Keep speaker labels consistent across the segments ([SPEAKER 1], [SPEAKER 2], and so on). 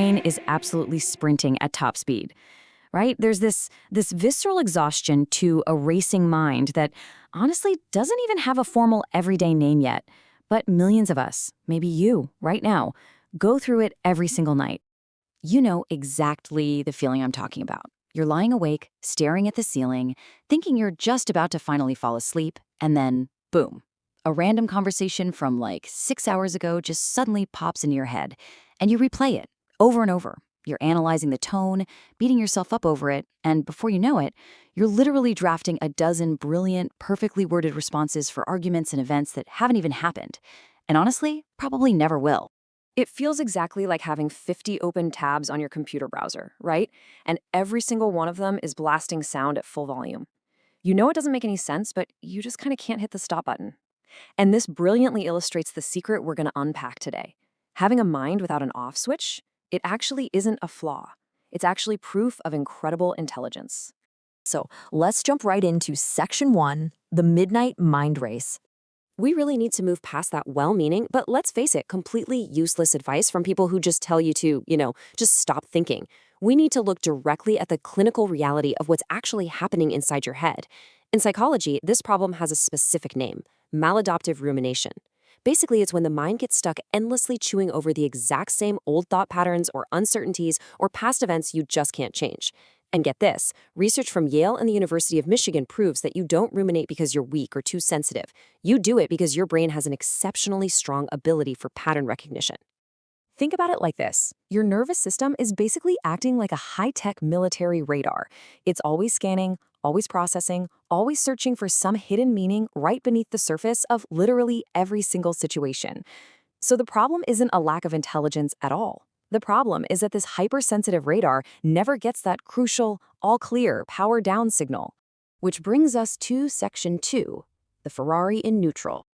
[SPEAKER 1] brain is absolutely sprinting at top speed, right? There's this visceral exhaustion to a racing mind that honestly doesn't even have a formal everyday name yet. But millions of us, maybe you, right now, go through it every single night. You know exactly the feeling I'm talking about. You're lying awake, staring at the ceiling, thinking you're just about to finally fall asleep, and then, boom. A random conversation from like 6 hours ago just suddenly pops into your head, and you replay it over and over. You're analyzing the tone, beating yourself up over it, and before you know it, you're literally drafting a dozen brilliant, perfectly worded responses for arguments and events that haven't even happened, and honestly, probably never will.
[SPEAKER 2] It feels exactly like having 50 open tabs on your computer browser, right? And every single one of them is blasting sound at full volume. You know it doesn't make any sense, but you just kind of can't hit the stop button. And this brilliantly illustrates the secret we're going to unpack today. Having a mind without an off switch, it actually isn't a flaw. It's actually proof of incredible intelligence.
[SPEAKER 3] So let's jump right into Section 1, the Midnight Mind Race.
[SPEAKER 2] We really need to move past that well-meaning, but let's face it, completely useless advice from people who just tell you to, just stop thinking. We need to look directly at the clinical reality of what's actually happening inside your head. In psychology, this problem has a specific name: maladaptive rumination. Basically, it's when the mind gets stuck endlessly chewing over the exact same old thought patterns or uncertainties or past events you just can't change. And get this, research from Yale and the University of Michigan proves that you don't ruminate because you're weak or too sensitive. You do it because your brain has an exceptionally strong ability for pattern recognition. Think about it like this. Your nervous system is basically acting like a high-tech military radar. It's always scanning, always processing, always searching for some hidden meaning right beneath the surface of literally every single situation. So the problem isn't a lack of intelligence at all. The problem is that this hypersensitive radar never gets that crucial, all-clear, power-down signal. Which brings us to Section 2, the Ferrari in neutral.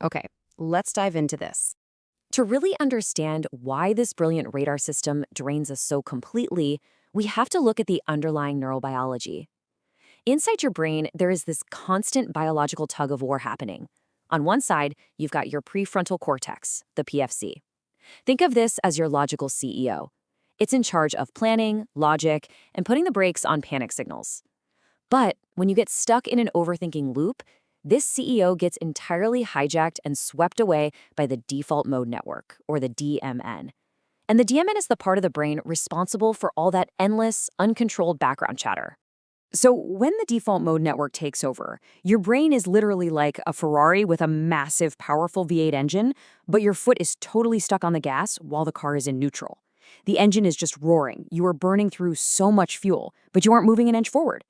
[SPEAKER 2] Okay, let's dive into this. To really understand why this brilliant radar system drains us so completely, we have to look at the underlying neurobiology. Inside your brain, there is this constant biological tug-of-war happening. On one side, you've got your prefrontal cortex, the PFC. Think of this as your logical CEO. It's in charge of planning, logic, and putting the brakes on panic signals. But when you get stuck in an overthinking loop, this CEO gets entirely hijacked and swept away by the default mode network, or the DMN. And the DMN is the part of the brain responsible for all that endless, uncontrolled background chatter. So when the default mode network takes over, your brain is literally like a Ferrari with a massive, powerful V8 engine, but your foot is totally stuck on the gas while the car is in neutral. The engine is just roaring. You are burning through so much fuel, but you aren't moving an inch forward.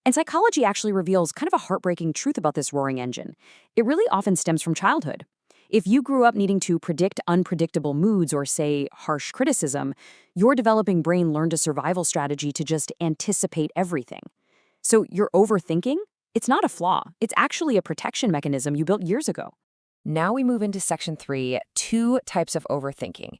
[SPEAKER 2] And psychology actually reveals kind of a heartbreaking truth about this roaring engine. It really often stems from childhood. If you grew up needing to predict unpredictable moods or, say, harsh criticism, your developing brain learned a survival strategy to just anticipate everything. So you're overthinking? It's not a flaw. It's actually a protection mechanism you built years ago.
[SPEAKER 4] Now we move into Section 3, 2 types of overthinking.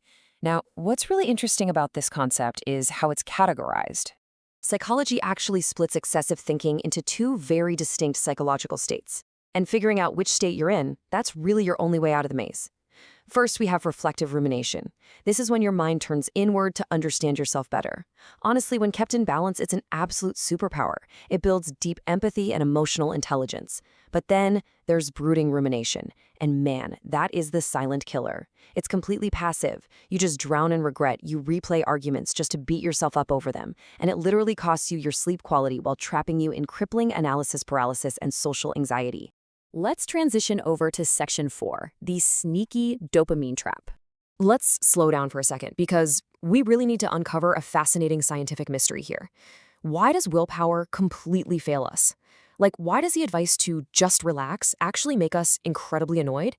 [SPEAKER 4] Now, what's really interesting about this concept is how it's categorized.
[SPEAKER 2] Psychology actually splits excessive thinking into two very distinct psychological states. And figuring out which state you're in, that's really your only way out of the maze. First, we have reflective rumination. This is when your mind turns inward to understand yourself better. Honestly, when kept in balance, it's an absolute superpower. It builds deep empathy and emotional intelligence. But then there's brooding rumination. And man, that is the silent killer. It's completely passive. You just drown in regret. You replay arguments just to beat yourself up over them. And it literally costs you your sleep quality while trapping you in crippling analysis paralysis and social anxiety. Let's transition over to Section 4, the sneaky dopamine trap. Let's slow down for a second because we really need to uncover a fascinating scientific mystery here. Why does willpower completely fail us? Like, why does the advice to just relax actually make us incredibly annoyed?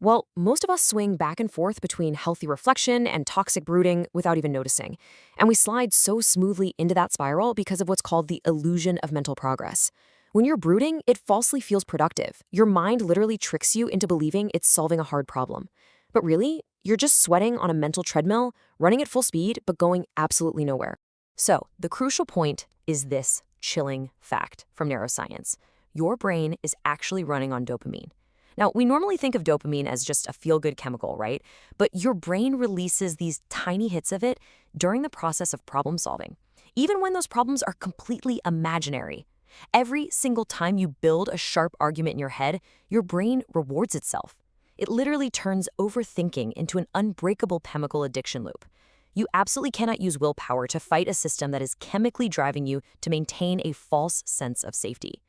[SPEAKER 2] Well, most of us swing back and forth between healthy reflection and toxic brooding without even noticing. And we slide so smoothly into that spiral because of what's called the illusion of mental progress. When you're brooding, it falsely feels productive. Your mind literally tricks you into believing it's solving a hard problem. But really, you're just sweating on a mental treadmill, running at full speed, but going absolutely nowhere. So, the crucial point is this chilling fact from neuroscience. Your brain is actually running on dopamine. Now, we normally think of dopamine as just a feel-good chemical, right? But your brain releases these tiny hits of it during the process of problem solving, even when those problems are completely imaginary. Every single time you build a sharp argument in your head, your brain rewards itself. It literally turns overthinking into an unbreakable chemical addiction loop. You absolutely cannot use willpower to fight a system that is chemically driving you to maintain a false sense of safety.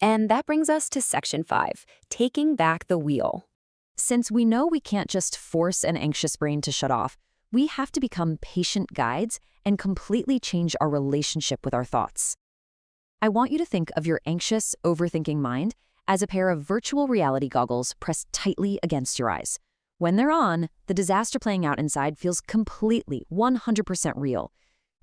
[SPEAKER 2] And that brings us to Section 5, taking back the wheel.
[SPEAKER 1] Since we know we can't just force an anxious brain to shut off, we have to become patient guides and completely change our relationship with our thoughts. I want you to think of your anxious, overthinking mind as a pair of virtual reality goggles pressed tightly against your eyes. When they're on, the disaster playing out inside feels completely 100% real.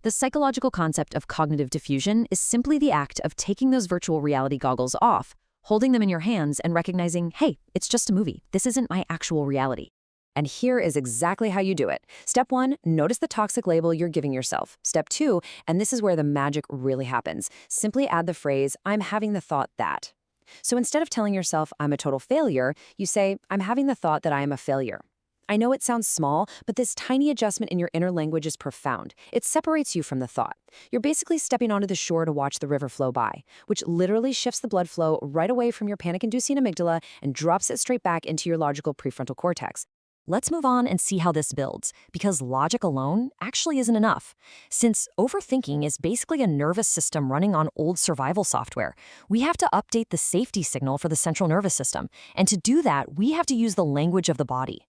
[SPEAKER 1] The psychological concept of cognitive diffusion is simply the act of taking those virtual reality goggles off, holding them in your hands, and recognizing, hey, it's just a movie. This isn't my actual reality.
[SPEAKER 2] And here is exactly how you do it. Step 1, notice the toxic label you're giving yourself. Step 2, and this is where the magic really happens, simply add the phrase, I'm having the thought that. So instead of telling yourself, I'm a total failure, you say, I'm having the thought that I am a failure. I know it sounds small, but this tiny adjustment in your inner language is profound. It separates you from the thought. You're basically stepping onto the shore to watch the river flow by, which literally shifts the blood flow right away from your panic-inducing amygdala and drops it straight back into your logical prefrontal cortex.
[SPEAKER 1] Let's move on and see how this builds, because logic alone actually isn't enough. Since overthinking is basically a nervous system running on old survival software, we have to update the safety signal for the central nervous system. And to do that, we have to use the language of the body.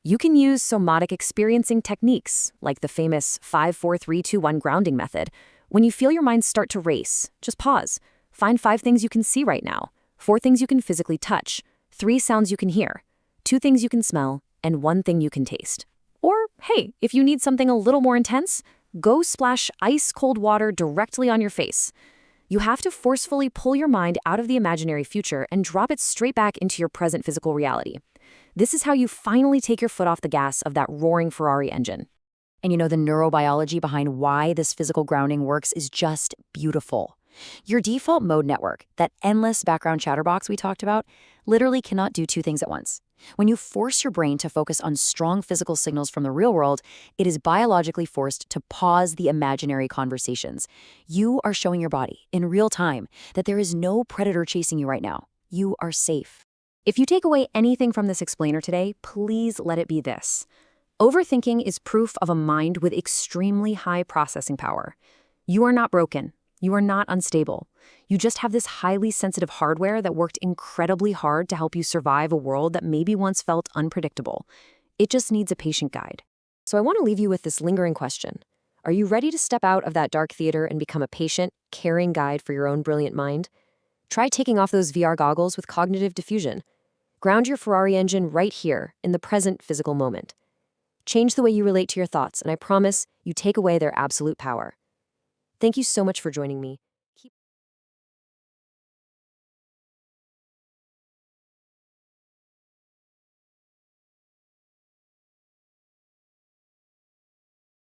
[SPEAKER 2] You can use somatic experiencing techniques, like the famous 5-4-3-2-1 grounding method. When you feel your mind start to race, just pause. Find 5 things you can see right now, 4 things you can physically touch, 3 sounds you can hear, 2 things you can smell, and 1 thing you can taste. Or, hey, if you need something a little more intense, go splash ice-cold water directly on your face. You have to forcefully pull your mind out of the imaginary future and drop it straight back into your present physical reality. This is how you finally take your foot off the gas of that roaring Ferrari engine. And you know, the neurobiology behind why this physical grounding works is just beautiful. Your default mode network, that endless background chatterbox we talked about, literally cannot do 2 things at once. When you force your brain to focus on strong physical signals from the real world, it is biologically forced to pause the imaginary conversations. You are showing your body, in real time, that there is no predator chasing you right now. You are safe. If you take away anything from this explainer today, please let it be this. Overthinking is proof of a mind with extremely high processing power. You are not broken. You are not unstable. You just have this highly sensitive hardware that worked incredibly hard to help you survive a world that maybe once felt unpredictable. It just needs a patient guide. So I want to leave you with this lingering question. Are you ready to step out of that dark theater and become a patient, caring guide for your own brilliant mind? Try taking off those VR goggles with cognitive diffusion. Ground your Ferrari engine right here in the present physical moment. Change the way you relate to your thoughts, and I promise you take away their absolute power. Thank you so much for joining me.